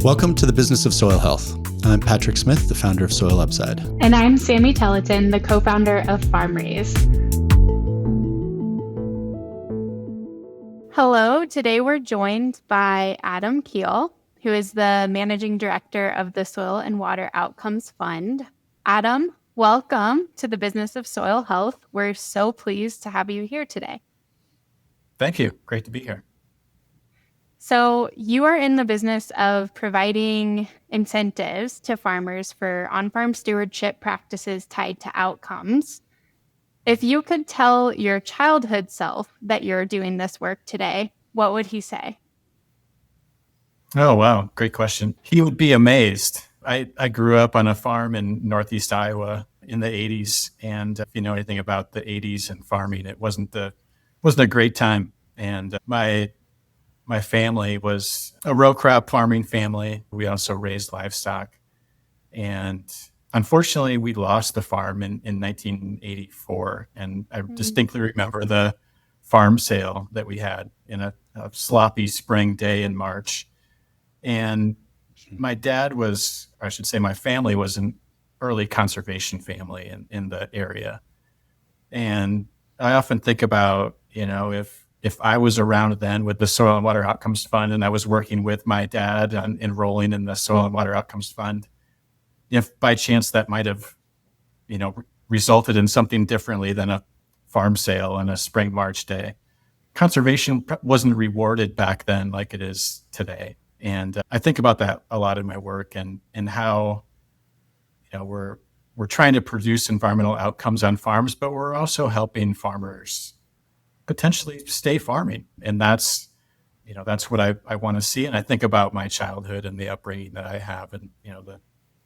Welcome to the Business of Soil Health. I'm Patrick Smith, the founder of Soil Upside. And I'm Sammy Telleton, the co-founder of FarmRaise. Hello, today we're joined by Adam Kiel, who is the Managing Director of the Soil and Water Outcomes Fund. Adam, welcome to the Business of Soil Health. We're so pleased to have you here today. Thank you. Great to be here. So you are in the business of providing incentives to farmers for on-farm stewardship practices tied to outcomes. If you could tell your childhood self that you're doing this work today, what would he say? Oh, wow. Great question. He would be amazed. I grew up on a farm in Northeast Iowa in the 80s. And if you know anything about the 80s and farming, it wasn't a great time. And my family was a row crop farming family. We also raised livestock. And unfortunately, we lost the farm in 1984. And I distinctly remember the farm sale that we had in a sloppy spring day in March. And my dad was, or I should say my family was an early conservation family in the area. And I often think about, if I was around then with the Soil and Water Outcomes Fund and I was working with my dad on enrolling in the Soil and Water Outcomes Fund, if by chance that might have, resulted in something differently than a farm sale on a spring March day. Conservation wasn't rewarded back then like it is today. And I think about that a lot in my work and how, we're trying to produce environmental outcomes on farms, but we're also helping farmers potentially stay farming. And that's what I want to see. And I think about my childhood and the upbringing that I have and, the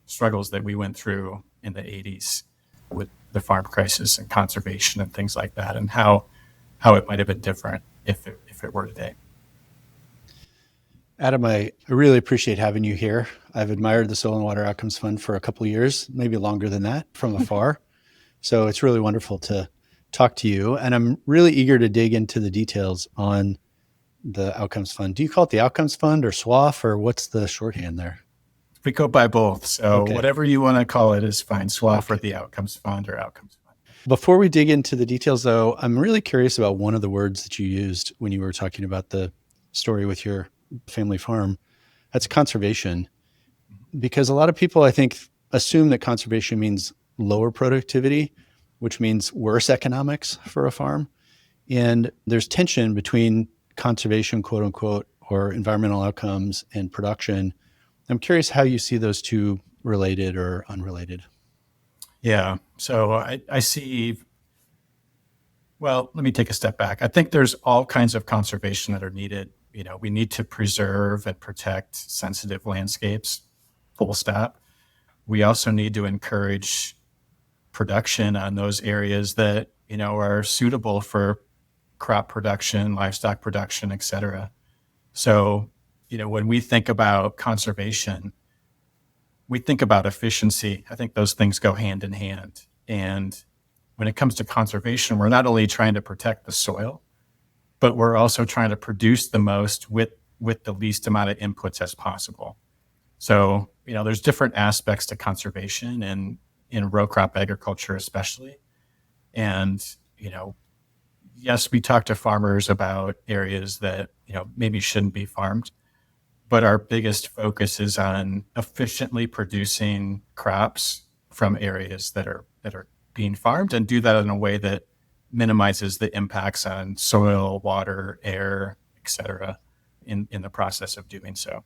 struggles that we went through in the 80s with the farm crisis and conservation and things like that, and how it might have been different if it were today. Adam, I really appreciate having you here. I've admired the Soil and Water Outcomes Fund for a couple of years, maybe longer than that, from afar. So it's really wonderful to talk to you. And I'm really eager to dig into the details on the Outcomes Fund. Do you call it the Outcomes Fund or SWOF, or what's the shorthand there? We go by both. So Whatever you want to call it is fine. SWOF or the Outcomes Fund or Outcomes Fund. Before we dig into the details, though, I'm really curious about one of the words that you used when you were talking about the story with your family farm. That's conservation. Because a lot of people, I think, assume that conservation means lower productivity, which means worse economics for a farm. And there's tension between conservation, quote unquote, or environmental outcomes and production. I'm curious how you see those two related or unrelated. Yeah. So I see, well, let me take a step back. I think there's all kinds of conservation that are needed. We need to preserve and protect sensitive landscapes, full stop. We also need to encourage production on those areas that, are suitable for crop production, livestock production, et cetera. So, when we think about conservation, we think about efficiency. I think those things go hand in hand. And when it comes to conservation, we're not only trying to protect the soil, but we're also trying to produce the most with the least amount of inputs as possible. So, there's different aspects to conservation and in row crop agriculture especially. And, yes, we talk to farmers about areas that, maybe shouldn't be farmed, but our biggest focus is on efficiently producing crops from areas that are being farmed, and do that in a way that minimizes the impacts on soil, water, air, et cetera, in the process of doing so.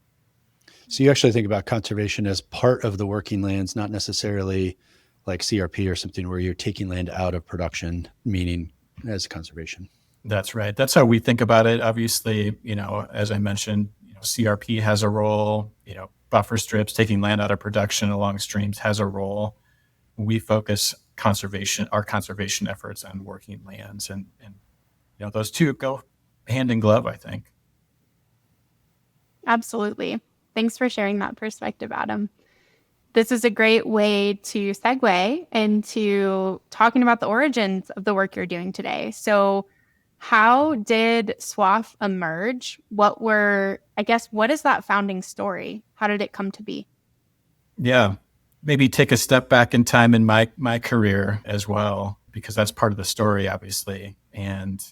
So you actually think about conservation as part of the working lands, not necessarily like CRP or something where you're taking land out of production, meaning as conservation. That's right. That's how we think about it. Obviously, as I mentioned, CRP has a role, buffer strips, taking land out of production along streams has a role. We focus our conservation efforts on working lands, and those two go hand in glove, I think. Absolutely. Thanks for sharing that perspective, Adam. This is a great way to segue into talking about the origins of the work you're doing today. So How did SWOF emerge? What is that founding story? How did it come to be? Yeah. Maybe take a step back in time in my career as well, because that's part of the story, obviously. And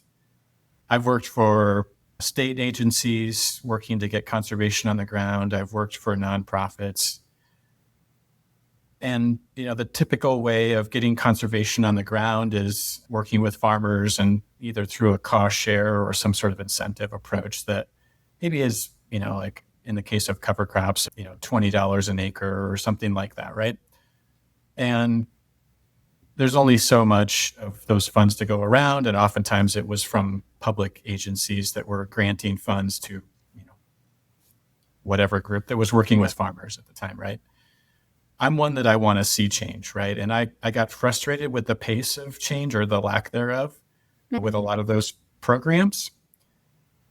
I've worked for state agencies working to get conservation on the ground. I've worked for nonprofits. And, the typical way of getting conservation on the ground is working with farmers and either through a cost share or some sort of incentive approach that maybe is, like in the case of cover crops, $20 an acre or something like that, right? And there's only so much of those funds to go around. And oftentimes it was from public agencies that were granting funds to, whatever group that was working with farmers at the time, right? I'm one that I want to see change, right? And I got frustrated with the pace of change or the lack thereof with a lot of those programs.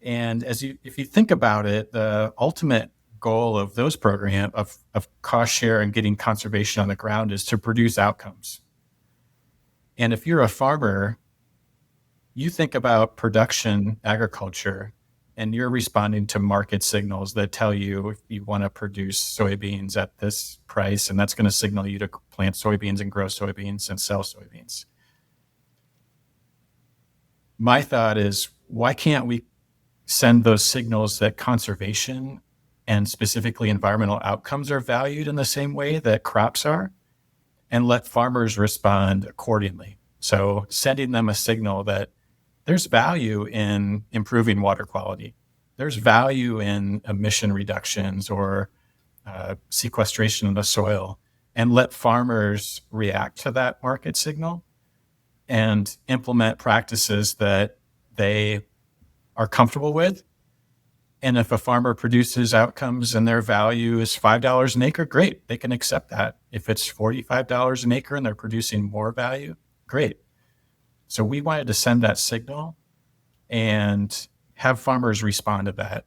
And if you think about it, the ultimate goal of those programs of cost share and getting conservation on the ground is to produce outcomes. And if you're a farmer, you think about production agriculture and you're responding to market signals that tell you if you want to produce soybeans at this price, and that's going to signal you to plant soybeans and grow soybeans and sell soybeans. My thought is, why can't we send those signals that conservation and specifically environmental outcomes are valued in the same way that crops are, and let farmers respond accordingly? So sending them a signal that there's value in improving water quality. There's value in emission reductions or sequestration of the soil, and let farmers react to that market signal and implement practices that they are comfortable with. And if a farmer produces outcomes and their value is $5 an acre, great, they can accept that. If it's $45 an acre and they're producing more value, great. So we wanted to send that signal and have farmers respond to that.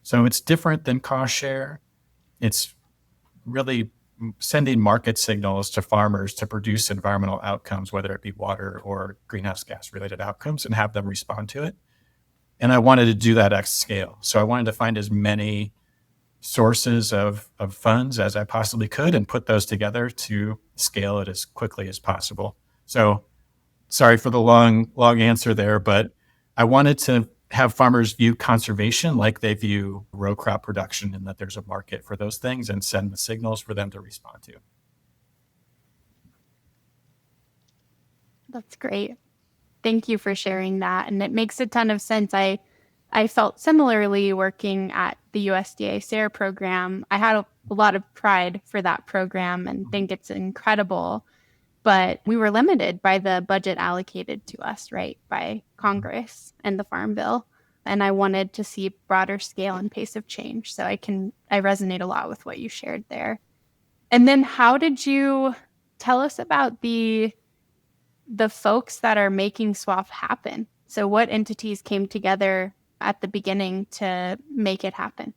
So it's different than cost share. It's really sending market signals to farmers to produce environmental outcomes, whether it be water or greenhouse gas related outcomes, and have them respond to it. And I wanted to do that at scale. So I wanted to find as many sources of funds as I possibly could and put those together to scale it as quickly as possible. So sorry for the long answer there, but I wanted to have farmers view conservation like they view row crop production, and that there's a market for those things, and send the signals for them to respond to. That's great. Thank you for sharing that. And it makes a ton of sense. I felt similarly working at the USDA SARE program. I had a lot of pride for that program and think it's incredible. But we were limited by the budget allocated to us, right, by Congress and the Farm Bill. And I wanted to see broader scale and pace of change. So I resonate a lot with what you shared there. And then how did you tell us about the folks that are making SWOF happen? So what entities came together at the beginning to make it happen?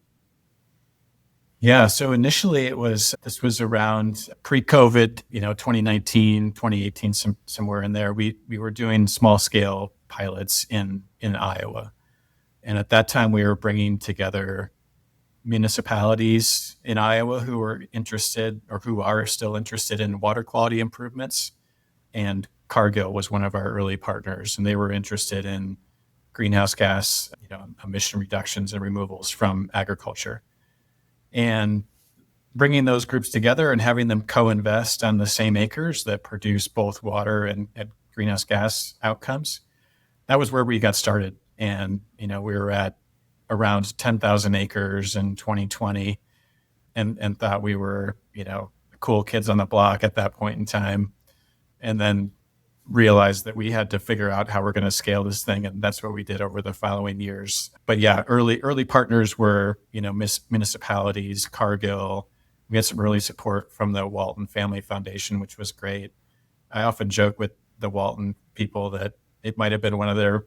Yeah. So initially this was around pre-COVID, 2019, 2018, somewhere in there. We were doing small scale pilots in Iowa. And at that time we were bringing together municipalities in Iowa who were interested, or who are still interested, in water quality improvements. And Cargill was one of our early partners, and they were interested in greenhouse gas, emission reductions and removals from agriculture. And bringing those groups together and having them co-invest on the same acres that produce both water and greenhouse gas outcomes, that was where we got started. And, we were at around 10,000 acres in 2020 and thought we were, cool kids on the block at that point in time. And then realized that we had to figure out how we're going to scale this thing. And that's what we did over the following years. But yeah, early partners were, municipalities, Cargill. We had some early support from the Walton Family Foundation, which was great. I often joke with the Walton people that it might have been one of their,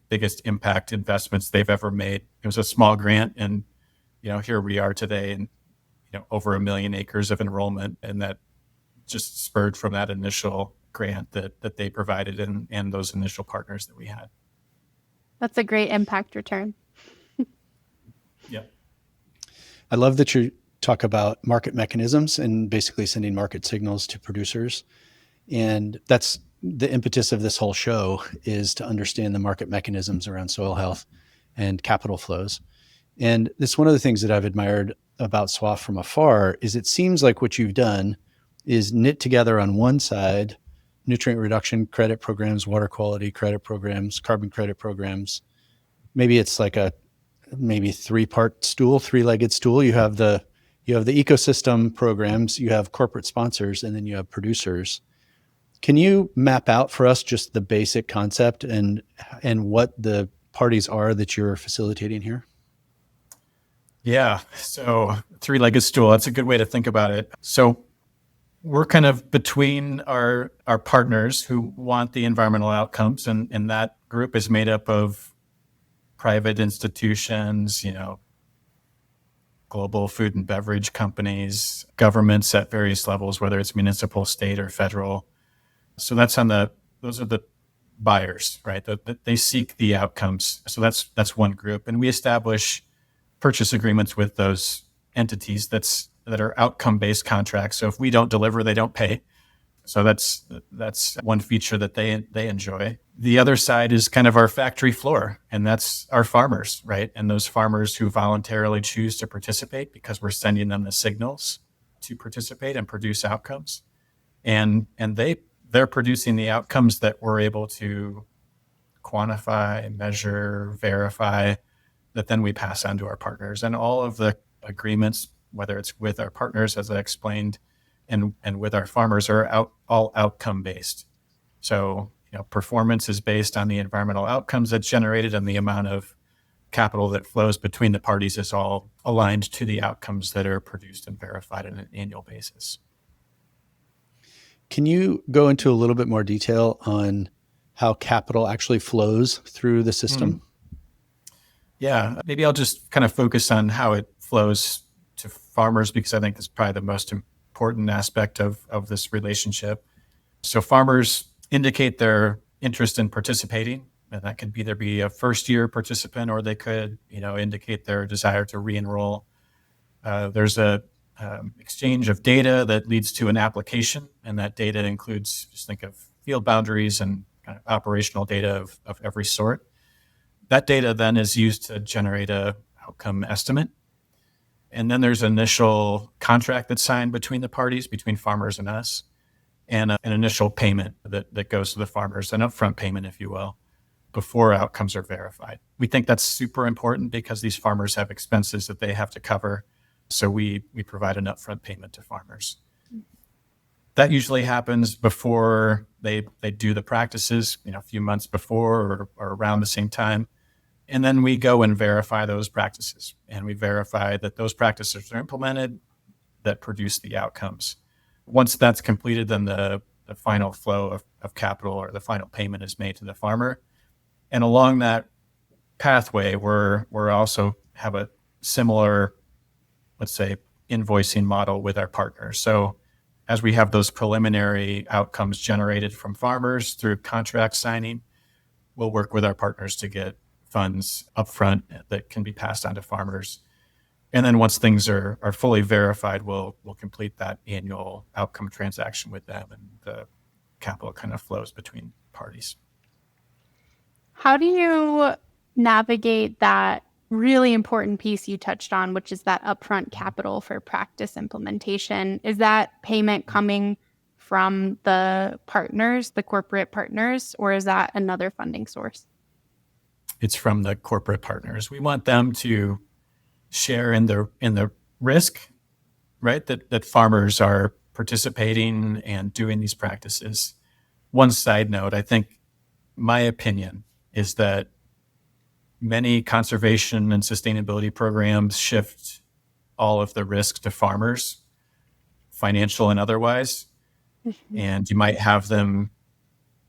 biggest impact investments they've ever made. It was a small grant, and, here we are today, and, over 1 million acres of enrollment. And that just spurred from that initial grant that they provided and those initial partners that we had. That's a great impact return. Yeah. I love that you talk about market mechanisms and basically sending market signals to producers. And that's the impetus of this whole show, is to understand the market mechanisms around soil health and capital flows. And it's one of the things that I've admired about SWOF from afar is it seems like what you've done is knit together on one side nutrient reduction credit programs, water quality credit programs, carbon credit programs. Maybe it's like a maybe three-legged stool. You have the ecosystem programs, you have corporate sponsors, and then you have producers. Can you map out for us just the basic concept and what the parties are that you're facilitating here? Yeah. So three-legged stool, that's a good way to think about it. So we're kind of between our partners who want the environmental outcomes, and that group is made up of private institutions, global food and beverage companies, governments at various levels, whether it's municipal, state, or federal. So those are the buyers, right? They seek the outcomes. So that's one group, and we establish purchase agreements with those entities that are outcome-based contracts. So if we don't deliver, they don't pay. So that's one feature that they enjoy. The other side is kind of our factory floor, and that's our farmers, right? And those farmers who voluntarily choose to participate because we're sending them the signals to participate and produce outcomes. And they're producing the outcomes that we're able to quantify, measure, verify, that then we pass on to our partners. And all of the agreements, whether it's with our partners, as I explained, and with our farmers, are all outcome based. So performance is based on the environmental outcomes that's generated, and the amount of capital that flows between the parties is all aligned to the outcomes that are produced and verified on an annual basis. Can you go into a little bit more detail on how capital actually flows through the system? Mm-hmm. Yeah, maybe I'll just kind of focus on how it flows to farmers, because I think that's probably the most important aspect of this relationship. So farmers indicate their interest in participating, and that could either be a first-year participant, or they could, indicate their desire to re-enroll. There's a exchange of data that leads to an application, and that data includes, just think of field boundaries and kind of operational data of every sort. That data then is used to generate a outcome estimate. And then there's an initial contract that's signed between the parties, between farmers and us, and an initial payment that goes to the farmers, an upfront payment, if you will, before outcomes are verified. We think that's super important because these farmers have expenses that they have to cover. So we provide an upfront payment to farmers. That usually happens before they do the practices, a few months before or around the same time. And then we go and verify those practices, and we verify that those practices are implemented that produce the outcomes. Once that's completed, then the final flow of capital, or the final payment, is made to the farmer. And along that pathway, we're also have a similar, let's say, invoicing model with our partners. So as we have those preliminary outcomes generated from farmers through contract signing, we'll work with our partners to get funds upfront that can be passed on to farmers. And then once things are fully verified, we'll complete that annual outcome transaction with them, and the capital kind of flows between parties. How do you navigate that really important piece you touched on, which is that upfront capital for practice implementation? Is that payment coming from the partners, the corporate partners, or is that another funding source? It's from the corporate partners. We want them to share in the risk, right? That farmers are participating and doing these practices. One side note, I think my opinion is that many conservation and sustainability programs shift all of the risk to farmers, financial and otherwise. Mm-hmm. And you might have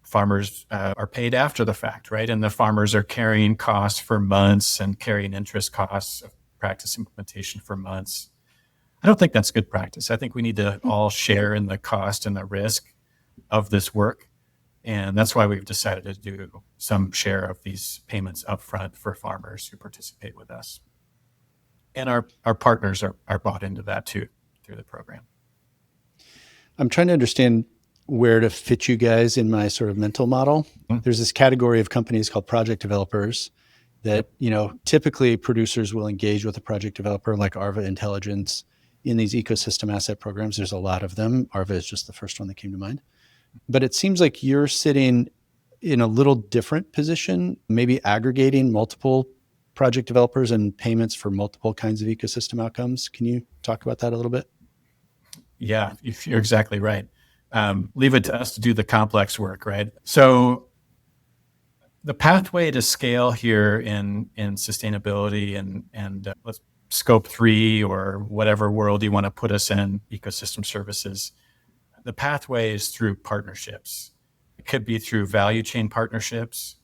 farmers are paid after the fact, right? And the farmers are carrying costs for months and carrying interest costs of practice implementation for months. I don't think that's good practice. I think we need to all share in the cost and the risk of this work. And that's why we've decided to do some share of these payments upfront for farmers who participate with us. And our partners are bought into that too through the program. I'm trying to understand where to fit you guys in my sort of mental model. There's this category of companies called project developers that, typically producers will engage with a project developer like Arva Intelligence in these ecosystem asset programs. There's a lot of them. Arva is just the first one that came to mind. But it seems like you're sitting in a little different position, maybe aggregating multiple project developers and payments for multiple kinds of ecosystem outcomes. Can you talk about that a little bit? Yeah, you're exactly right. Leave it to us to do the complex work, right? So the pathway to scale here in sustainability and let's scope 3 or whatever world you want to put us in, ecosystem services, the pathway is through partnerships. It could be through value chain partnerships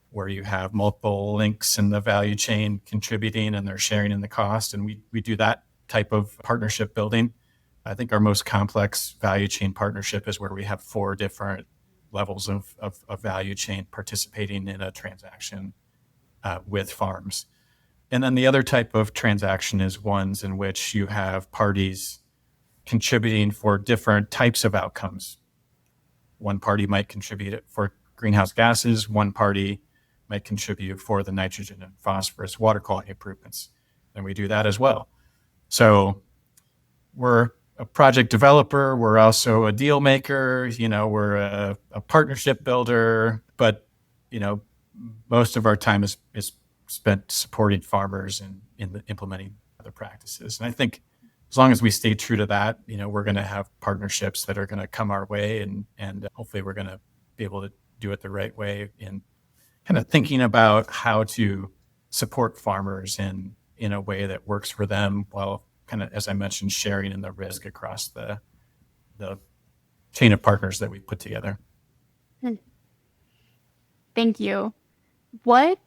where you have multiple links in the value chain contributing and they're sharing in the cost. And we do that type of partnership building. I think our most complex value chain partnership is where we have 4 different levels of value chain participating in a transaction with farms. And then the other type of transaction is ones in which you have parties contributing for different types of outcomes. One party might contribute for greenhouse gases. One party might contribute for the nitrogen and phosphorus water quality improvements. And we do that as well. So we're a project developer. We're also a deal maker. We're a partnership builder. But, most of our time is spent supporting farmers and in implementing other practices. And I think as long as we stay true to that, we're going to have partnerships that are going to come our way, and hopefully we're going to be able to do it the right way in kind of thinking about how to support farmers in a way that works for them while kind of, as I mentioned, sharing in the risk across the chain of partners that we put together. Thank you. What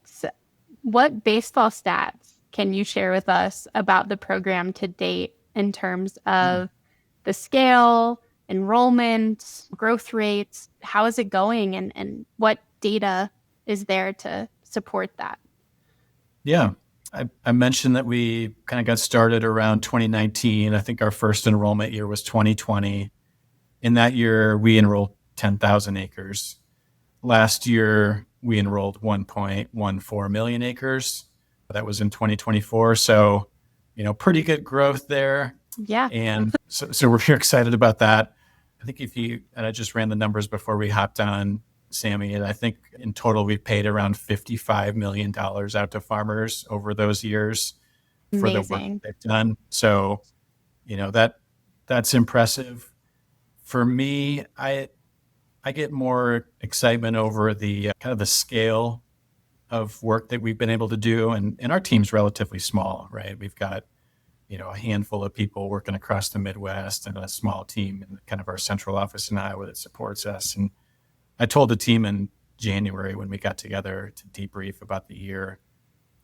baseball stats can you share with us about the program to date in terms of the scale, enrollment, growth rates? How is it going, and what data is there to support that? Yeah, I mentioned that we kind of got started around 2019. I think our first enrollment year was 2020. In that year, we enrolled 10,000 acres. Last year, we enrolled 1.14 million acres. That was in 2024. So, pretty good growth there. Yeah. And so we're excited about that. I think and I just ran the numbers before we hopped on, Sammy, and I think in total we've paid around $55 million out to farmers over those years for the work they've done. So, that's impressive. For me, I get more excitement over the kind of the scale of work that we've been able to do. And our team's relatively small, right? We've got, a handful of people working across the Midwest and a small team in kind of our central office in Iowa that supports us. And I told the team in January when we got together to debrief about the year,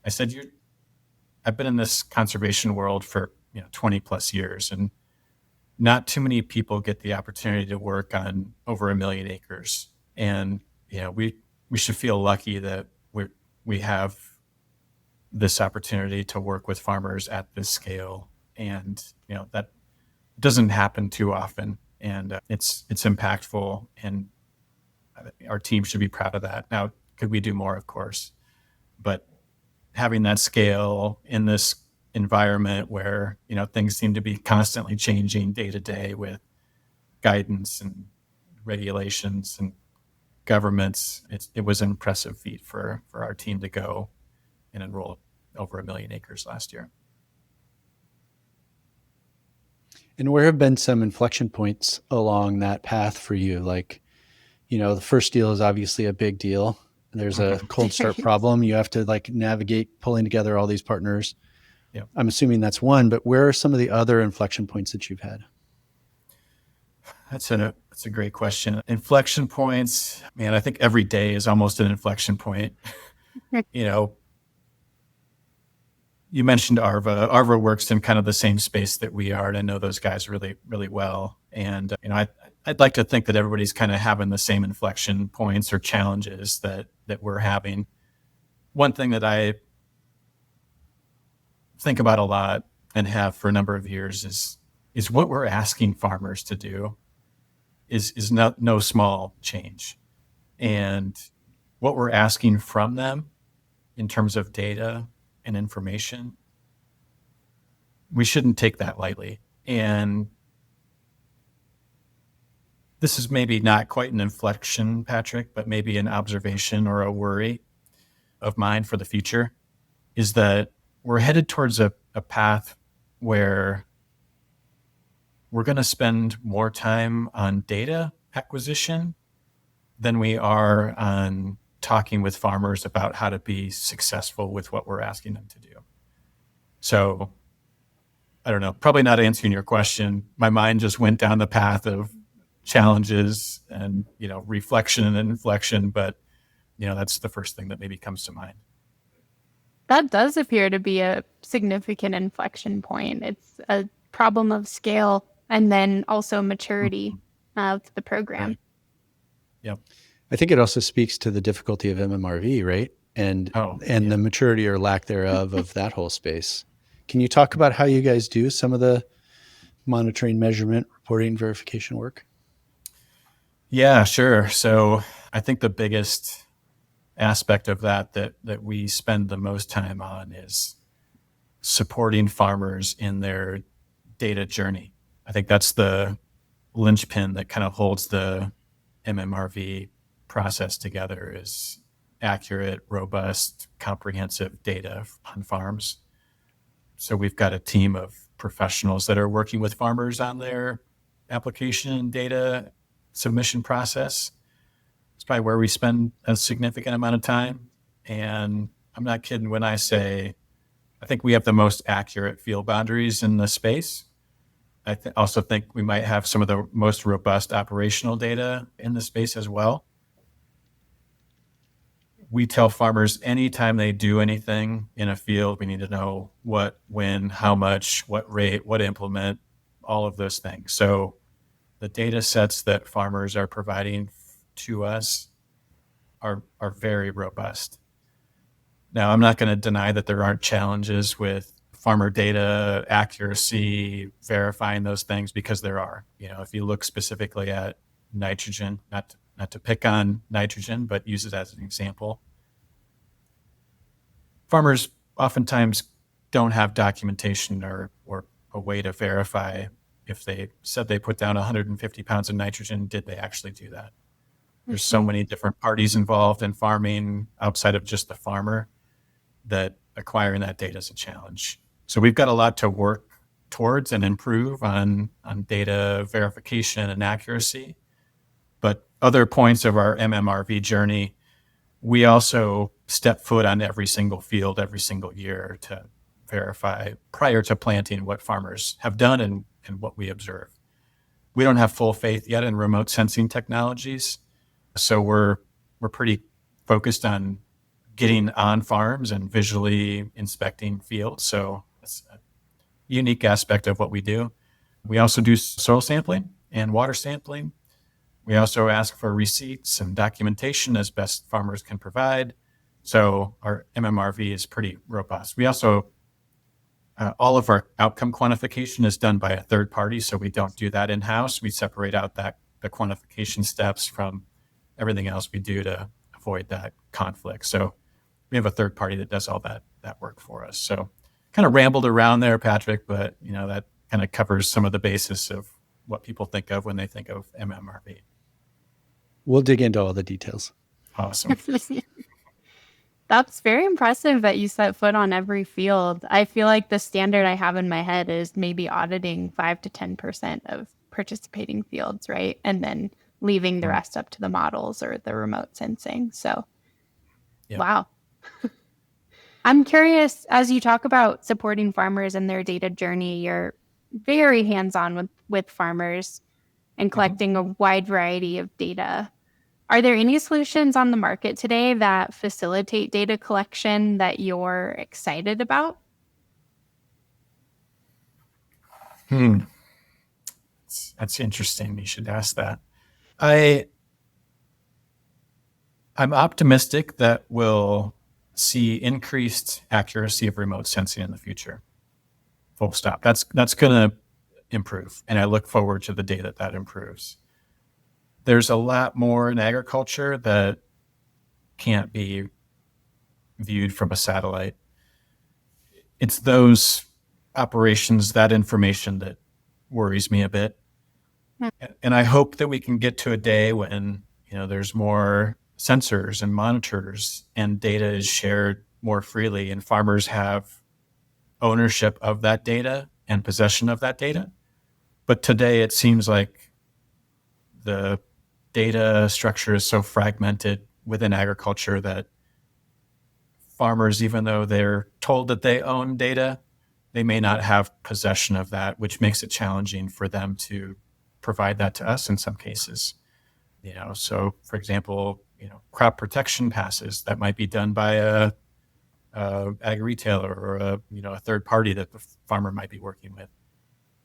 I said, I've been in this conservation world for 20 plus years, and not too many people get the opportunity to work on over 1 million acres. And, we should feel lucky that we have this opportunity to work with farmers at this scale. And, that doesn't happen too often. And it's impactful, and our team should be proud of that. Now, could we do more? Of course. But having that scale in this environment where, things seem to be constantly changing day to day with guidance and regulations and governments, it was an impressive feat for our team to go and enroll over 1 million acres last year. And where have been some inflection points along that path for you? Like, the first deal is obviously a big deal. There's a cold start problem. You have to navigate pulling together all these partners. Yeah. I'm assuming that's one, but where are some of the other inflection points that you've had? That's a great question. Inflection points, man, I think every day is almost an inflection point. You mentioned Arva. Arva works in kind of the same space that we are, and I know those guys really, really well. And, I'd like to think that everybody's kind of having the same inflection points or challenges that we're having. One thing that I think about a lot and have for a number of years is what we're asking farmers to do is no small change. And what we're asking from them in terms of data and information, we shouldn't take that lightly. And this is maybe not quite an inflection, Patrick, but maybe an observation or a worry of mine for the future, is that we're headed towards a path where we're going to spend more time on data acquisition than we are on talking with farmers about how to be successful with what we're asking them to do. So I don't know, probably not answering your question. My mind just went down the path of challenges and, reflection and inflection, but that's the first thing that maybe comes to mind. That does appear to be a significant inflection point. It's a problem of scale and then also maturity of the program. Right. Yep. I think it also speaks to the difficulty of MMRV, right? And the maturity or lack thereof of that whole space. Can you talk about how you guys do some of the monitoring, measurement, reporting, verification work? Yeah, sure. So I think the biggest aspect of that we spend the most time on is supporting farmers in their data journey. I think that's the linchpin that kind of holds the MMRV process together, is accurate, robust, comprehensive data on farms. So we've got a team of professionals that are working with farmers on their application data submission process. It's probably where we spend a significant amount of time. And I'm not kidding when I say I think we have the most accurate field boundaries in the space. I also think we might have some of the most robust operational data in the space as well. We tell farmers anytime they do anything in a field, we need to know what, when, how much, what rate, what implement, all of those things. So the data sets that farmers are providing to us are very robust. Now, I'm not going to deny that there aren't challenges with farmer data accuracy, verifying those things, because there are. If you look specifically at nitrogen, not to pick on nitrogen, but use it as an example, farmers oftentimes don't have documentation or a way to verify if they said they put down 150 pounds of nitrogen, did they actually do that? There's so many different parties involved in farming outside of just the farmer that acquiring that data is a challenge. So we've got a lot to work towards and improve on data verification and accuracy. But other points of our MMRV journey, we also step foot on every single field every single year to verify prior to planting what farmers have done and what we observe. We don't have full faith yet in remote sensing technologies, so we're pretty focused on getting on farms and visually inspecting fields. So that's a unique aspect of what we do. We also do soil sampling and water sampling. We also ask for receipts and documentation as best farmers can provide. So our MMRV is pretty robust. We also, all of our outcome quantification is done by a third party, so we don't do that in-house. We separate out the quantification steps from everything else we do to avoid that conflict. So we have a third party that does all that work for us. So kind of rambled around there, Patrick, but that kind of covers some of the basis of what people think of when they think of MMRV. We'll dig into all the details. Awesome. That's very impressive that you set foot on every field. I feel like the standard I have in my head is maybe auditing 5 to 10% of participating fields, right? And then leaving the rest up to the models or the remote sensing. So, Yep. Wow. I'm curious, as you talk about supporting farmers in their data journey, you're very hands-on with farmers and collecting a wide variety of data. Are there any solutions on the market today that facilitate data collection that you're excited about? That's interesting. You should ask that. I'm optimistic that we'll see increased accuracy of remote sensing in the future. Full stop. That's going to improve, and I look forward to the day that improves. There's a lot more in agriculture that can't be viewed from a satellite. It's those operations, that information that worries me a bit. And I hope that we can get to a day when, there's more sensors and monitors and data is shared more freely and farmers have ownership of that data and possession of that data. But today it seems like the data structure is so fragmented within agriculture that farmers, even though they're told that they own data, they may not have possession of that, which makes it challenging for them to provide that to us in some cases. So for example, crop protection passes that might be done by a ag retailer or a third party that the farmer might be working with.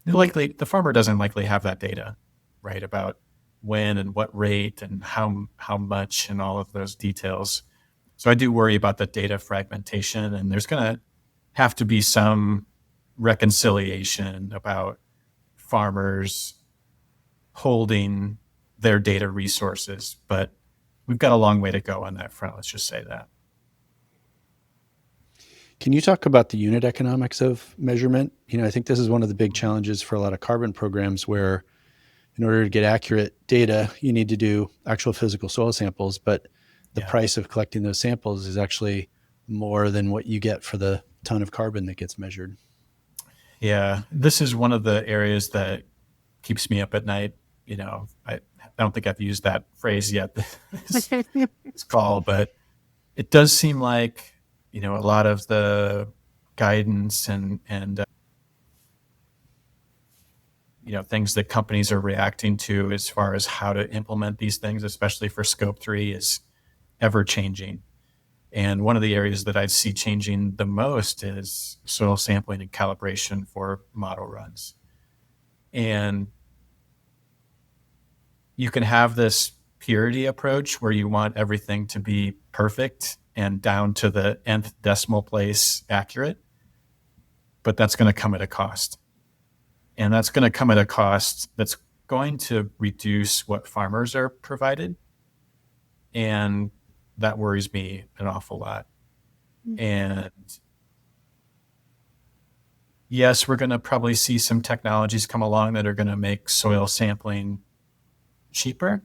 The farmer doesn't likely have that data, right, about when and what rate and how much and all of those details. So I do worry about the data fragmentation, and there's going to have to be some reconciliation about farmers holding their data resources, but we've got a long way to go on that front. Let's just say that. Can you talk about the unit economics of measurement? I think this is one of the big challenges for a lot of carbon programs where in order to get accurate data, you need to do actual physical soil samples, but the price of collecting those samples is actually more than what you get for the ton of carbon that gets measured. Yeah, this is one of the areas that keeps me up at night. I don't think I've used that phrase yet. It's called, but it does seem like, a lot of the guidance and things that companies are reacting to as far as how to implement these things, especially for Scope 3, is ever changing. And one of the areas that I see changing the most is soil sampling and calibration for model runs. And you can have this purity approach where you want everything to be perfect and down to the nth decimal place accurate, but that's going to come at a cost. And that's going to come at a cost that's going to reduce what farmers are provided. And that worries me an awful lot. And yes, we're going to probably see some technologies come along that are going to make soil sampling cheaper,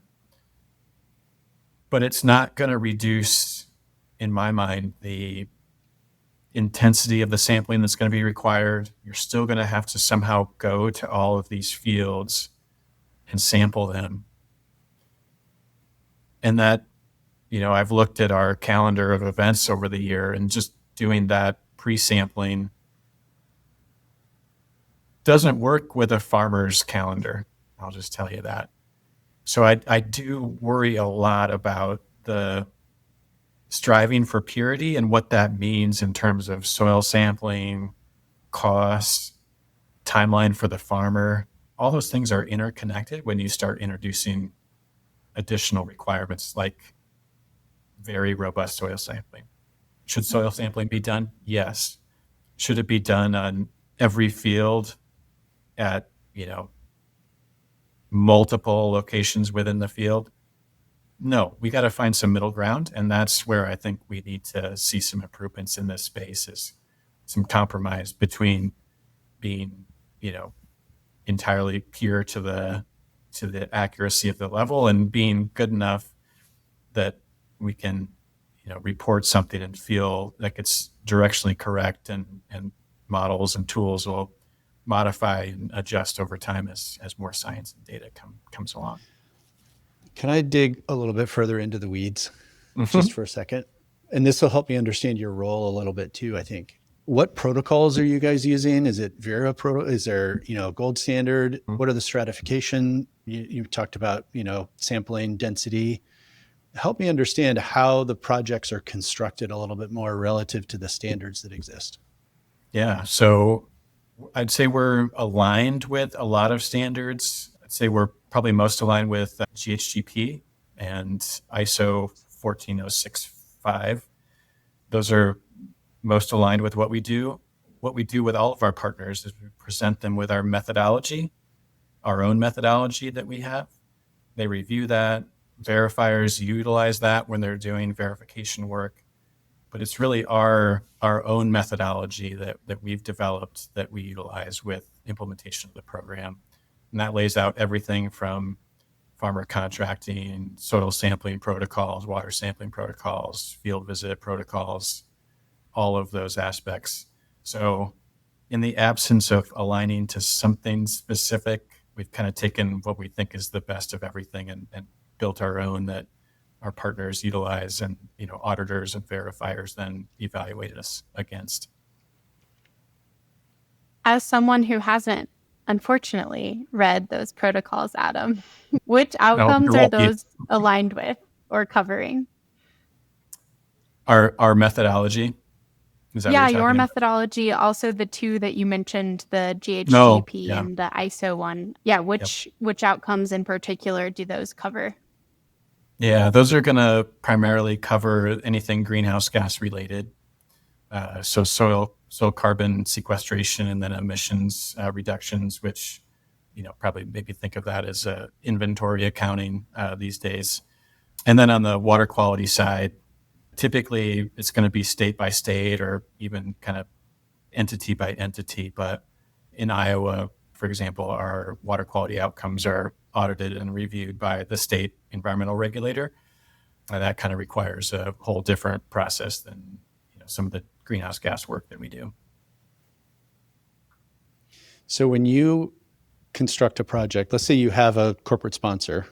but it's not going to reduce, in my mind, the intensity of the sampling that's going to be required. You're still going to have to somehow go to all of these fields and sample them. And that, I've looked at our calendar of events over the year, and just doing that pre-sampling doesn't work with a farmer's calendar. I'll just tell you that. So I do worry a lot about the striving for purity and what that means in terms of soil sampling, costs, timeline for the farmer. All those things are interconnected when you start introducing additional requirements like very robust soil sampling. Should soil sampling be done? Yes. Should it be done on every field at, multiple locations within the field? No, we got to find some middle ground. And that's where I think we need to see some improvements in this space, is some compromise between being, entirely pure to the accuracy of the level and being good enough that we can, report something and feel like it's directionally correct, and models and tools will modify and adjust over time as more science and data comes along. Can I dig a little bit further into the weeds just for a second? And this will help me understand your role a little bit too, I think. What protocols are you guys using? Is it Vera Is there, gold standard? What are the stratification? You talked about, sampling density. Help me understand how the projects are constructed a little bit more relative to the standards that exist. Yeah. So I'd say we're aligned with a lot of standards. I'd say we're probably most aligned with GHGP and ISO 14065. Those are most aligned with what we do. What we do with all of our partners is we present them with our methodology, our own methodology that we have. They review that. Verifiers utilize that when they're doing verification work. But it's really our own methodology that we've developed that we utilize with implementation of the program. And that lays out everything from farmer contracting, soil sampling protocols, water sampling protocols, field visit protocols, all of those aspects. So in the absence of aligning to something specific, we've kind of taken what we think is the best of everything and built our own that our partners utilize, and auditors and verifiers then evaluate us against. As someone who hasn't, unfortunately, read those protocols, Adam, which outcomes are those aligned with or covering? Our methodology. Is that what you're your talking methodology, also the two that you mentioned, the GHGP and the ISO one. Yeah, which outcomes in particular do those cover? Yeah, those are going to primarily cover anything greenhouse gas related. So soil carbon sequestration and then emissions reductions, which, probably maybe think of that as inventory accounting these days. And then on the water quality side, typically it's going to be state by state or even kind of entity by entity. But in Iowa, for example, our water quality outcomes are audited and reviewed by the state environmental regulator. And that kind of requires a whole different process than some of the greenhouse gas work that we do. So when you construct a project, let's say you have a corporate sponsor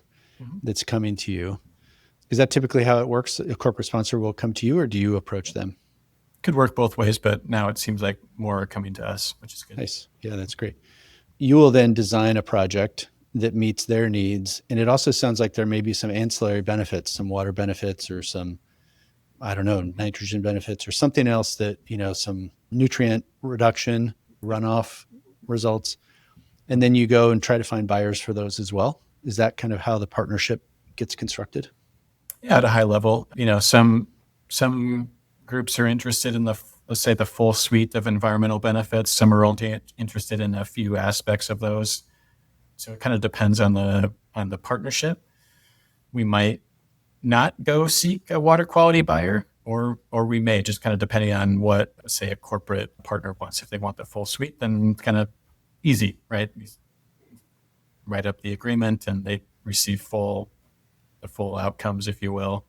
that's coming to you. Is that typically how it works? A corporate sponsor will come to you, or do you approach them? Could work both ways, but now it seems like more are coming to us, which is good. Nice. Yeah, that's great. You will then design a project that meets their needs. And it also sounds like there may be some ancillary benefits, some water benefits or some, nitrogen benefits or something else that, some nutrient reduction, runoff results. And then you go and try to find buyers for those as well. Is that kind of how the partnership gets constructed? Yeah, at a high level, some groups are interested in let's say the full suite of environmental benefits. Some are only interested in a few aspects of those. So it kind of depends on the partnership. We might not go seek a water quality buyer, or we may, just kind of depending on what, say, a corporate partner wants. If they want the full suite, then kind of easy, right? You write up the agreement and they receive the full outcomes, if you will.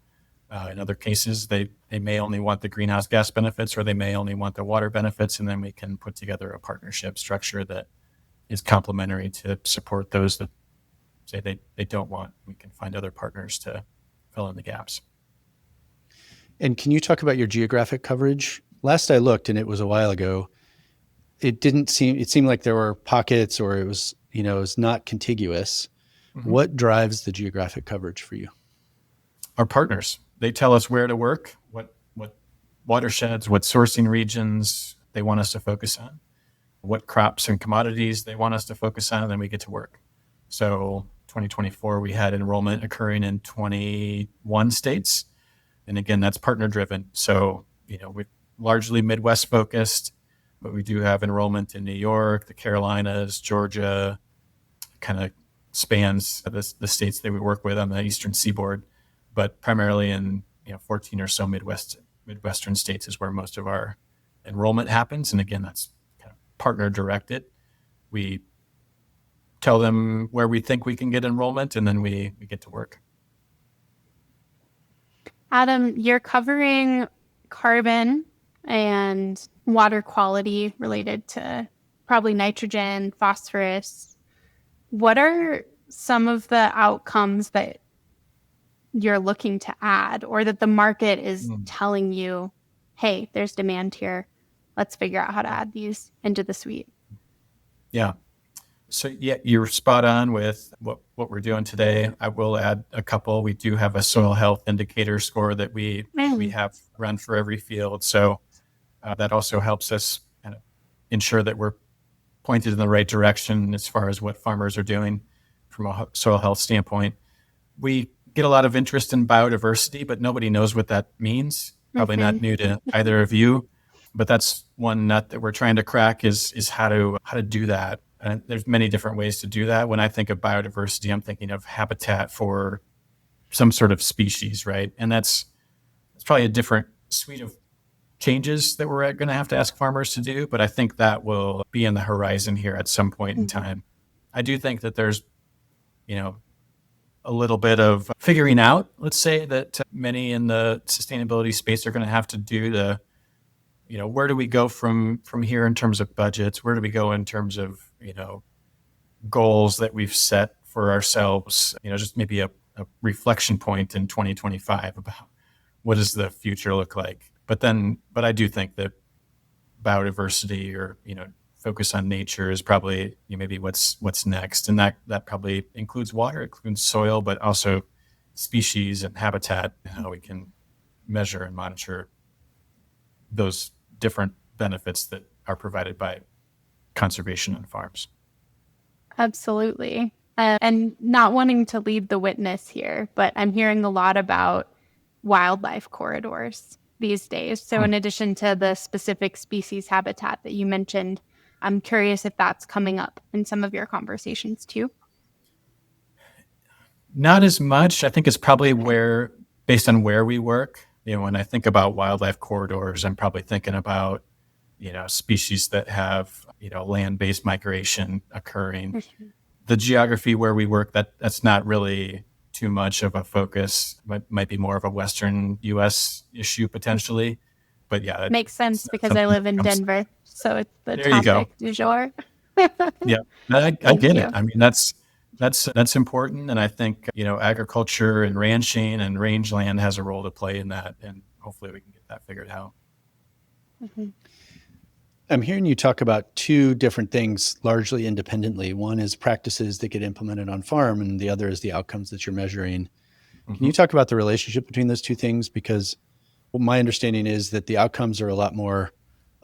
In other cases, they may only want the greenhouse gas benefits, or they may only want the water benefits, and then we can put together a partnership structure that is complementary to support those that say they don't want. We can find other partners to fill in the gaps. And can you talk about your geographic coverage? Last I looked, and it was a while ago, it seemed like there were pockets, or it was not contiguous. Mm-hmm. What drives the geographic coverage for you? Our partners. They tell us where to work, what watersheds, what sourcing regions they want us to focus on, what crops and commodities they want us to focus on, and then we get to work. So 2024, we had enrollment occurring in 21 states. And again, that's partner driven. So, we're largely Midwest focused, but we do have enrollment in New York, the Carolinas, Georgia, kind of spans the states that we work with on the Eastern Seaboard, but primarily in 14 or so Midwestern states is where most of our enrollment happens. And again, that's kind of partner directed. We tell them where we think we can get enrollment, and then we get to work. Adam, you're covering carbon and water quality related to probably nitrogen, phosphorus. What are some of the outcomes that you're looking to add, or that the market is telling you, hey, there's demand here. Let's figure out how to add these into the suite? Yeah. So you're spot on with what we're doing today. I will add a couple. We do have a soil health indicator score that we have run for every field. So that also helps us kind of ensure that we're pointed in the right direction as far as what farmers are doing from a soil health standpoint. We get a lot of interest in biodiversity, but nobody knows what that means. Probably not new to either of you, but that's one nut that we're trying to crack is how to do that. And there's many different ways to do that. When I think of biodiversity, I'm thinking of habitat for some sort of species, right? And it's probably a different suite of changes that we're going to have to ask farmers to do, but I think that will be in the horizon here at some point in time. I do think that there's, a little bit of figuring out, let's say, that many in the sustainability space are going to have to do to, where do we go from here in terms of budgets? Where do we go in terms of, goals that we've set for ourselves? Just maybe a reflection point in 2025 about what does the future look like? But I do think that biodiversity or, focus on nature is probably maybe what's next. And that probably includes water, it includes soil, but also species and habitat, and how we can measure and monitor those different benefits that are provided by conservation on farms. Absolutely. And not wanting to lead the witness here, but I'm hearing a lot about wildlife corridors these days. So in addition to the specific species habitat that you mentioned, I'm curious if that's coming up in some of your conversations too. Not as much. I think it's probably based on where we work. When I think about wildlife corridors, I'm probably thinking about, species that have, land-based migration occurring. The geography where we work, that's not really too much of a focus. Might be more of a Western U.S. issue potentially. But yeah, that makes sense because I live in Denver, so it's the topic du jour. Yeah, I get it. I mean, that's important, and I think agriculture and ranching and rangeland has a role to play in that, and hopefully we can get that figured out. I'm hearing you talk about two different things largely independently. One is practices that get implemented on farm, and the other is the outcomes that you're measuring. Can you talk about the relationship between those two things? Because my understanding is that the outcomes are a lot more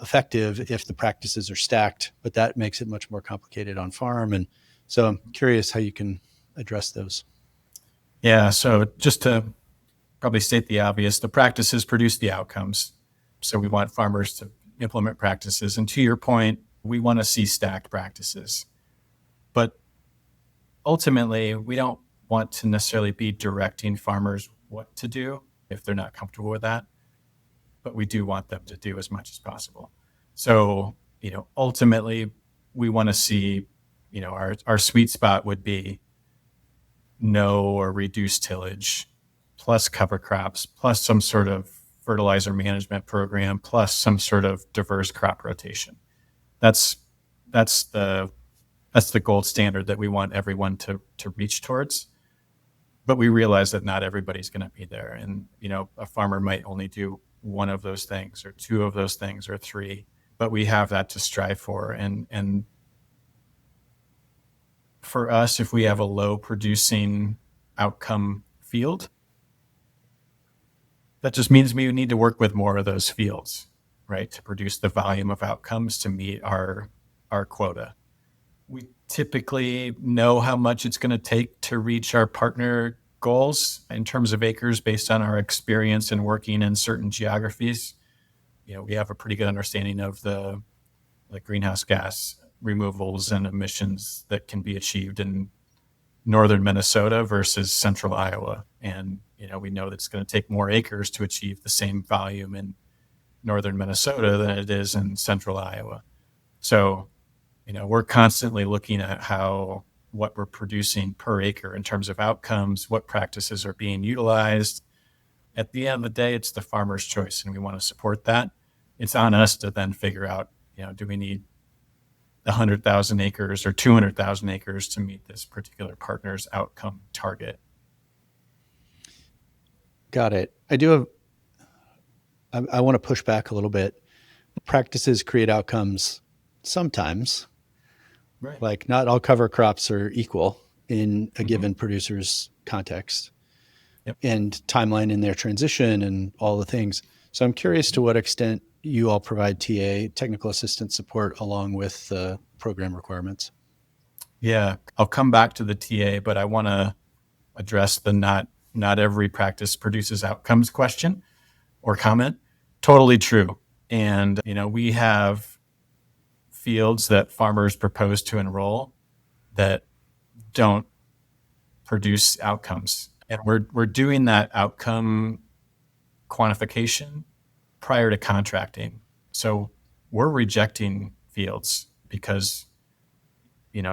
effective if the practices are stacked, but that makes it much more complicated on farm. And so I'm curious how you can address those. Yeah. So just to probably state the obvious, the practices produce the outcomes. So we want farmers to implement practices. And to your point, we want to see stacked practices. But ultimately, we don't want to necessarily be directing farmers what to do if they're not comfortable with that. But we do want them to do as much as possible. So, ultimately, we want to see, our sweet spot would be no or reduced tillage, plus cover crops, plus some sort of fertilizer management program, plus some sort of diverse crop rotation. That's the gold standard that we want everyone to reach towards. But we realize that not everybody's going to be there. And, a farmer might only do one of those things or two of those things or three, but we have that to strive for. And for us, if we have a low producing outcome field, that just means we need to work with more of those fields, right? To produce the volume of outcomes to meet our quota. We typically know how much it's going to take to reach our partner goals in terms of acres based on our experience in working in certain geographies. We have a pretty good understanding of the greenhouse gas removals and emissions that can be achieved in northern Minnesota versus central Iowa. And, we know that it's going to take more acres to achieve the same volume in northern Minnesota than it is in central Iowa. So, we're constantly looking at what we're producing per acre in terms of outcomes, what practices are being utilized. At the end of the day, it's the farmer's choice, and we want to support that. It's on us to then figure out, do we need 100,000 acres or 200,000 acres to meet this particular partner's outcome target? Got it. I want to push back a little bit. Practices create outcomes sometimes. Right. Like not all cover crops are equal in a given producer's context. Yep. And timeline in their transition and all the things. So I'm curious to what extent you all provide TA, technical assistance support, along with program requirements. Yeah, I'll come back to the TA, but I want to address the not every practice produces outcomes question or comment. Totally true. And, we have fields that farmers propose to enroll that don't produce outcomes. And we're doing that outcome quantification prior to contracting. So we're rejecting fields because,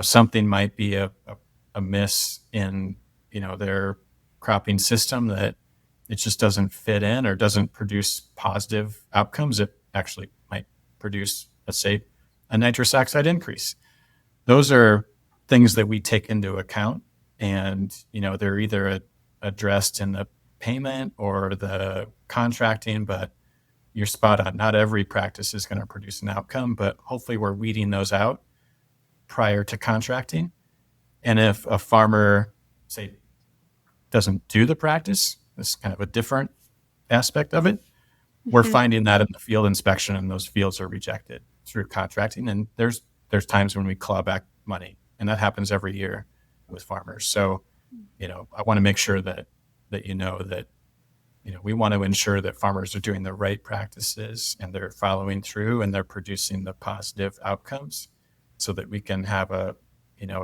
something might be a miss in, their cropping system that it just doesn't fit in or doesn't produce positive outcomes. It actually might produce, let's say, a nitrous oxide increase. Those are things that we take into account, and they're either addressed in the payment or the contracting. But you're spot on. Not every practice is going to produce an outcome, but hopefully we're weeding those out prior to contracting. And if a farmer, say, doesn't do the practice, this is kind of a different aspect of it. We're finding that in the field inspection, and those fields are rejected through contracting. And there's times when we claw back money, and that happens every year with farmers. So, I want to make sure that we want to ensure that farmers are doing the right practices and they're following through and they're producing the positive outcomes, so that we can have a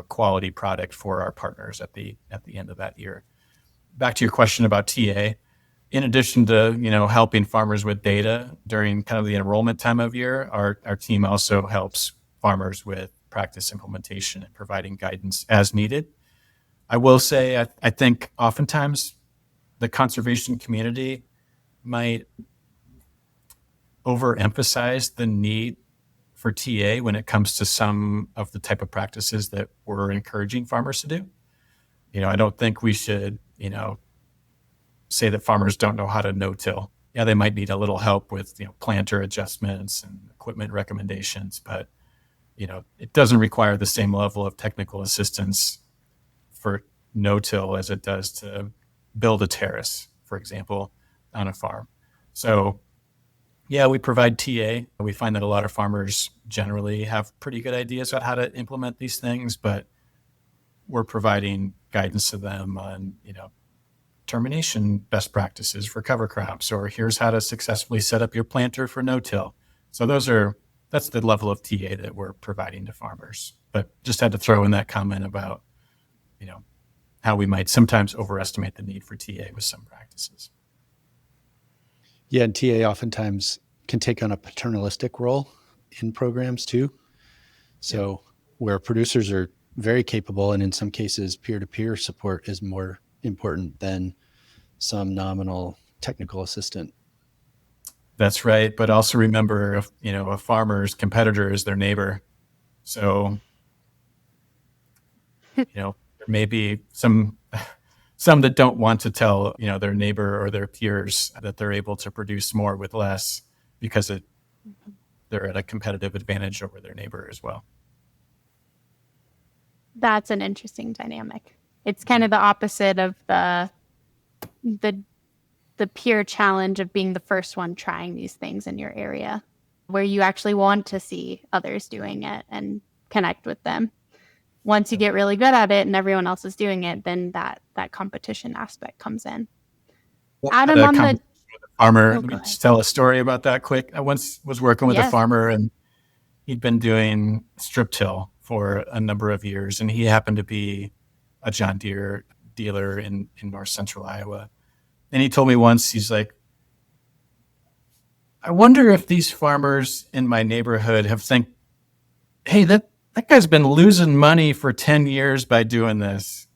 quality product for our partners at the end of that year. Back to your question about TA. In addition to, helping farmers with data during kind of the enrollment time of year, our team also helps farmers with practice implementation and providing guidance as needed. I will say, I think oftentimes the conservation community might overemphasize the need for TA when it comes to some of the type of practices that we're encouraging farmers to do. I don't think we should, say that farmers don't know how to no-till. Yeah, they might need a little help with, planter adjustments and equipment recommendations, but, it doesn't require the same level of technical assistance for no-till as it does to build a terrace, for example, on a farm. So, yeah, we provide TA. We find that a lot of farmers generally have pretty good ideas about how to implement these things, but we're providing guidance to them on, termination best practices for cover crops, or here's how to successfully set up your planter for no-till. So that's the level of TA that we're providing to farmers. But just had to throw in that comment about, how we might sometimes overestimate the need for TA with some practices. Yeah, and TA oftentimes can take on a paternalistic role in programs too. So where producers are very capable, and in some cases peer-to-peer support is more important than some nominal technical assistant. That's right. But also remember, a farmer's competitor is their neighbor. So, there may be some that don't want to tell, their neighbor or their peers that they're able to produce more with less because they're at a competitive advantage over their neighbor as well. That's an interesting dynamic. It's kind of the opposite of the peer challenge of being the first one trying these things in your area, where you actually want to see others doing it and connect with them. Once you get really good at it and everyone else is doing it, then that competition aspect comes in. Adam, on the farmer, let me just tell a story about that quick. I once was working with a farmer, and he'd been doing strip till for a number of years, and he happened to be a John Deere dealer in north central Iowa. And he told me once, he's like, I wonder if these farmers in my neighborhood think, hey, that guy's been losing money for 10 years by doing this.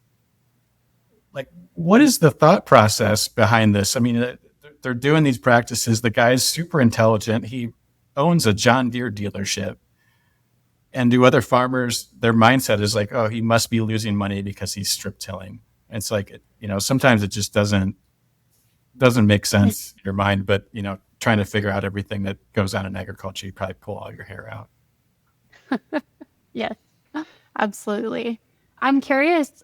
Like, what is the thought process behind this? I mean, they're doing these practices. The guy's super intelligent. He owns a John Deere dealership. And do other farmers, their mindset is like, oh, he must be losing money because he's strip tilling. And it's like, sometimes it just doesn't make sense in your mind. But, trying to figure out everything that goes on in agriculture, you probably pull all your hair out. Yes, absolutely. I'm curious.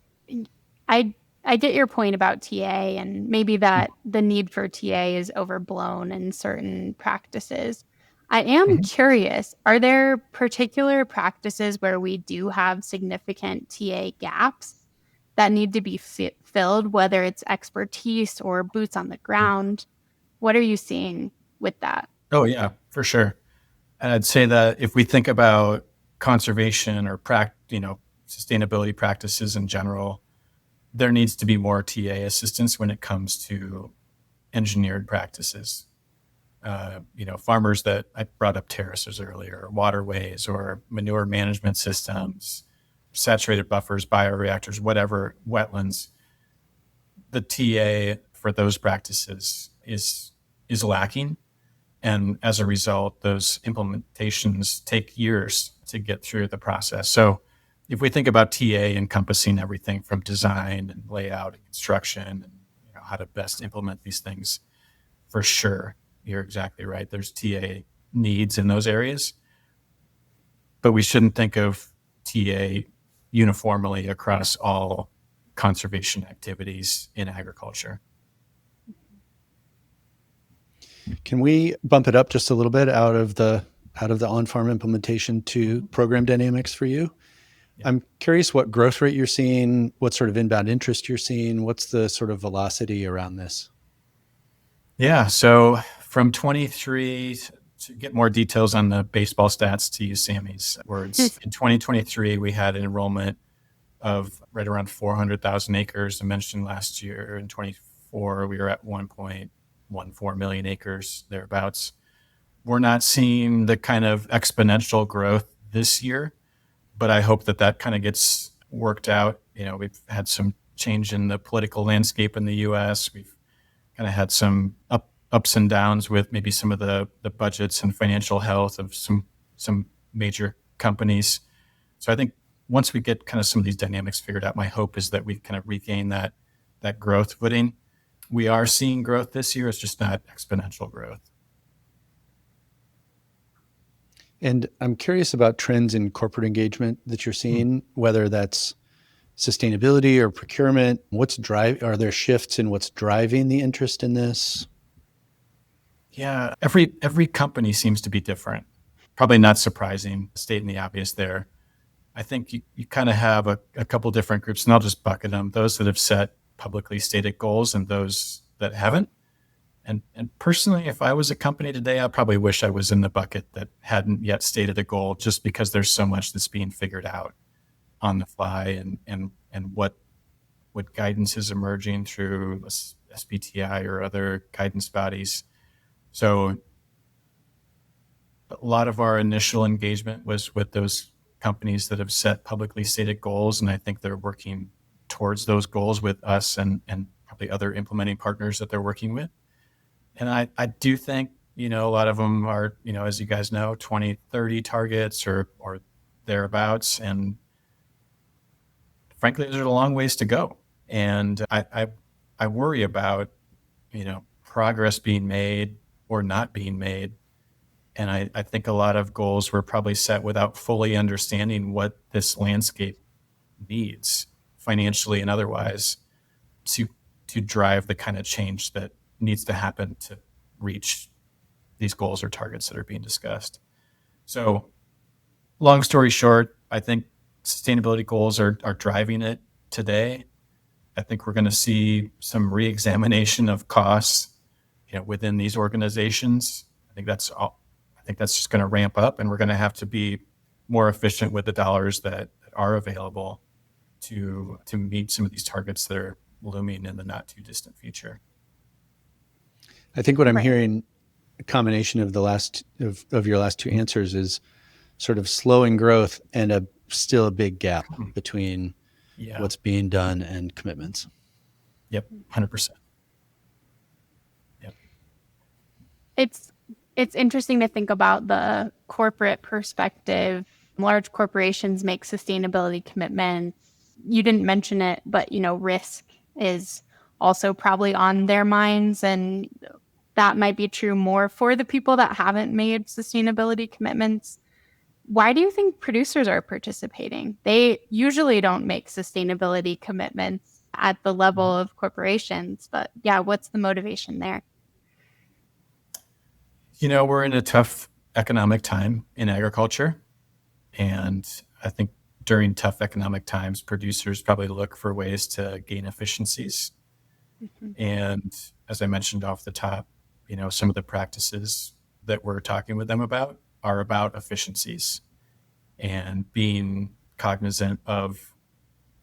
I get your point about TA, and maybe that the need for TA is overblown in certain practices. I am curious, are there particular practices where we do have significant TA gaps that need to be filled, whether it's expertise or boots on the ground? What are you seeing with that? Oh, yeah, for sure. And I'd say that if we think about conservation or sustainability practices in general, there needs to be more TA assistance when it comes to engineered practices. Farmers that I brought up terraces earlier, waterways or manure management systems, saturated buffers, bioreactors, whatever, wetlands. The TA for those practices is lacking. And as a result, those implementations take years to get through the process. So if we think about TA encompassing everything from design and layout and construction and how to best implement these things, for sure, you're exactly right. There's TA needs in those areas, but we shouldn't think of TA uniformly across all conservation activities in agriculture. Can we bump it up just a little bit out of the on-farm implementation to program dynamics for you? Yeah. I'm curious what growth rate you're seeing, what sort of inbound interest you're seeing, what's the sort of velocity around this? Yeah, so from 23, to get more details on the baseball stats, to use Sammy's words, in 2023, we had an enrollment of right around 400,000 acres. I mentioned last year in 24, we were at 1.14 million acres, thereabouts. We're not seeing the kind of exponential growth this year, but I hope that kind of gets worked out. We've had some change in the political landscape in the U.S. We've kind of had some ups and downs with maybe some of the budgets and financial health of some major companies. So I think once we get kind of some of these dynamics figured out, my hope is that we kind of regain that growth footing. We are seeing growth this year. It's just not exponential growth. And I'm curious about trends in corporate engagement that you're seeing, whether that's sustainability or procurement. Are there shifts in what's driving the interest in this? Yeah, every company seems to be different. Probably not surprising, stating the obvious there. I think you kind of have a couple different groups, and I'll just bucket them. Those that have set publicly stated goals and those that haven't. And personally, if I was a company today, I probably wish I was in the bucket that hadn't yet stated a goal, just because there's so much that's being figured out on the fly, and what guidance is emerging through SBTI or other guidance bodies. So a lot of our initial engagement was with those companies that have set publicly stated goals, and I think they're working towards those goals with us and probably other implementing partners that they're working with. And I do think, a lot of them are, as you guys know, 2030 targets or thereabouts. And frankly, there's a long ways to go. And I worry about, progress being made or not being made. And I think a lot of goals were probably set without fully understanding what this landscape needs financially and otherwise to drive the kind of change that needs to happen to reach these goals or targets that are being discussed. So long story short, I think sustainability goals are driving it today. I think we're going to see some re-examination of costs, within these organizations. I think that's just going to ramp up, and we're going to have to be more efficient with the dollars that are available to meet some of these targets that are looming in the not too distant future. I think what I'm hearing, a combination of of your last two answers, is sort of slowing growth and still a big gap between what's being done and commitments. Yep, 100%. Yep. It's interesting to think about the corporate perspective. Large corporations make sustainability commitments. You didn't mention it, but risk is also probably on their minds, and that might be true more for the people that haven't made sustainability commitments. Why do you think producers are participating? They usually don't make sustainability commitments at the level of corporations, but what's the motivation there? We're in a tough economic time in agriculture. And I think during tough economic times, producers probably look for ways to gain efficiencies. And as I mentioned off the top, some of the practices that we're talking with them about are about efficiencies and being cognizant of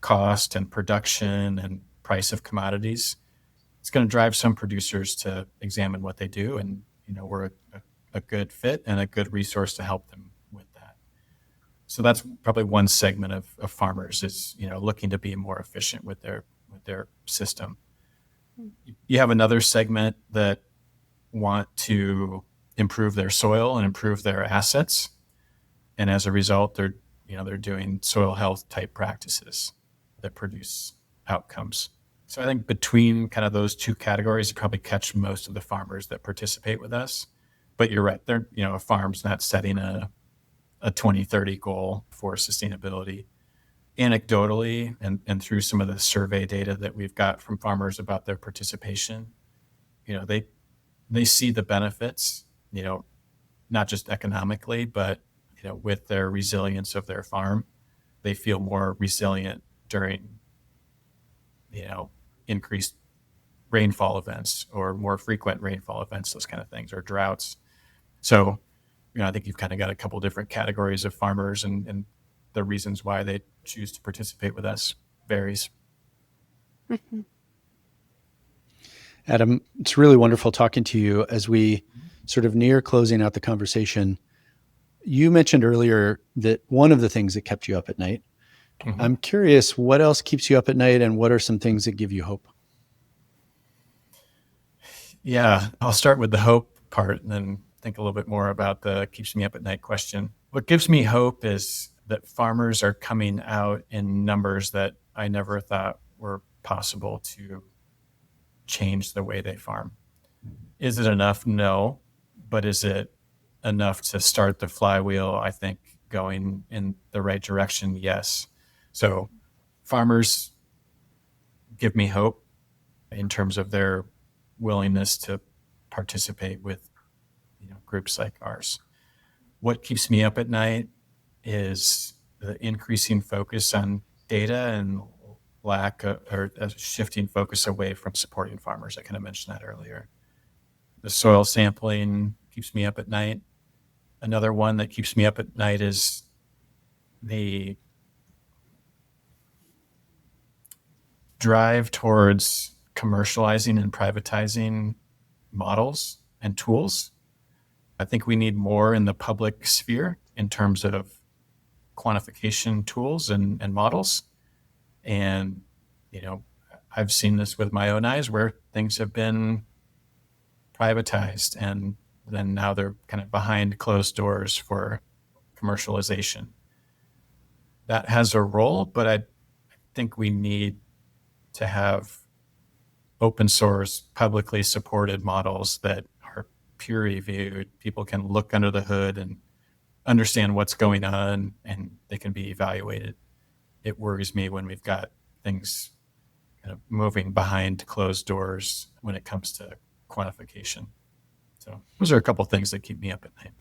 cost and production and price of commodities. It's going to drive some producers to examine what they do. And, we're a good fit and a good resource to help them with that. So that's probably one segment of farmers is, looking to be more efficient with their system. You have another segment that want to improve their soil and improve their assets. And as a result, they're doing soil health type practices that produce outcomes. So I think between kind of those two categories, you probably catch most of the farmers that participate with us. But you're right, they're, a farm's not setting a 2030 goal for sustainability. Anecdotally, and through some of the survey data that we've got from farmers about their participation, they see the benefits, not just economically, but with their resilience of their farm. They feel more resilient during increased rainfall events or more frequent rainfall events, those kind of things, or droughts. So I think you've kind of got a couple different categories of farmers, and the reasons why they choose to participate with us varies. Adam, it's really wonderful talking to you. As we sort of near closing out the conversation, you mentioned earlier that one of the things that kept you up at night. Mm-hmm. I'm curious, what else keeps you up at night, and what are some things that give you hope? Yeah, I'll start with the hope part and then think a little bit more about the keeps me up at night question. What gives me hope is that farmers are coming out in numbers that I never thought were possible to change the way they farm. Is it enough? No. But is it enough to start the flywheel, I think, going in the right direction? Yes. So farmers give me hope in terms of their willingness to participate with groups like ours. What keeps me up at night is the increasing focus on data and lack of, or a shifting focus away from supporting farmers. I kind of mentioned that earlier. The soil sampling keeps me up at night. Another one that keeps me up at night is the drive towards commercializing and privatizing models and tools. I think we need more in the public sphere in terms of quantification tools and models. And, I've seen this with my own eyes where things have been privatized and then now they're kind of behind closed doors for commercialization. That has a role, but I think we need to have open source, publicly supported models that are peer reviewed. People can look under the hood and understand what's going on and they can be evaluated. It worries me when we've got things kind of moving behind closed doors when it comes to quantification. So those are a couple of things that keep me up at night.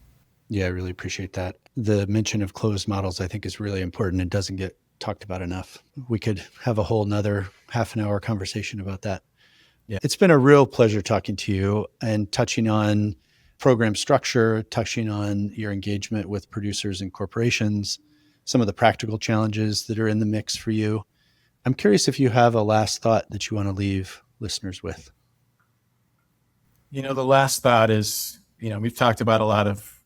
Yeah, I really appreciate that. The mention of closed models, I think, is really important and doesn't get talked about enough. We could have a whole nother half an hour conversation about that. Yeah. It's been a real pleasure talking to you and touching on program structure, touching on your engagement with producers and corporations, some of the practical challenges that are in the mix for you. I'm curious if you have a last thought that you want to leave listeners with. The last thought is, we've talked about a lot of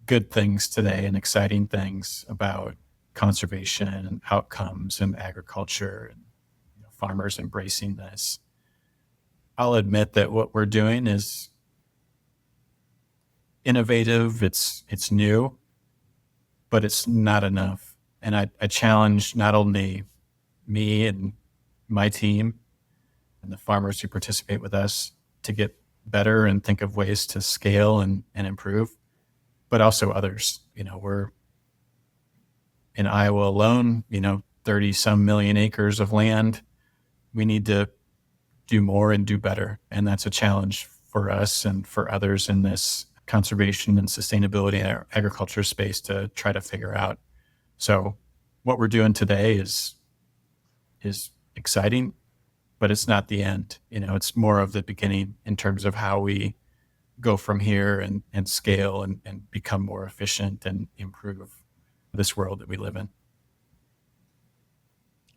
good things today and exciting things about conservation and outcomes in agriculture and farmers embracing this. I'll admit that what we're doing is innovative, it's new, but it's not enough. And I challenge not only me and my team and the farmers who participate with us to get better and think of ways to scale and improve, but also others. We're in Iowa alone, 30 some million acres of land. We need to do more and do better. And that's a challenge for us and for others in this conservation and sustainability in our agriculture space to try to figure out. So what we're doing today is exciting, but it's not the end. It's more of the beginning in terms of how we go from here and scale and become more efficient and improve this world that we live in.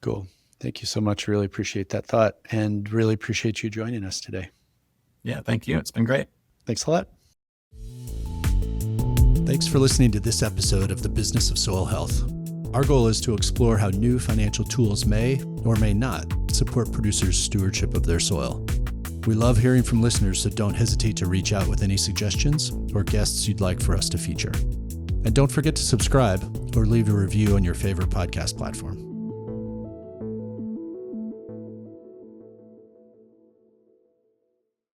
Cool. Thank you so much. Really appreciate that thought and really appreciate you joining us today. Yeah, thank you. It's been great. Thanks a lot. Thanks for listening to this episode of The Business of Soil Health. Our goal is to explore how new financial tools may or may not support producers' stewardship of their soil. We love hearing from listeners, so don't hesitate to reach out with any suggestions or guests you'd like for us to feature. And don't forget to subscribe or leave a review on your favorite podcast platform.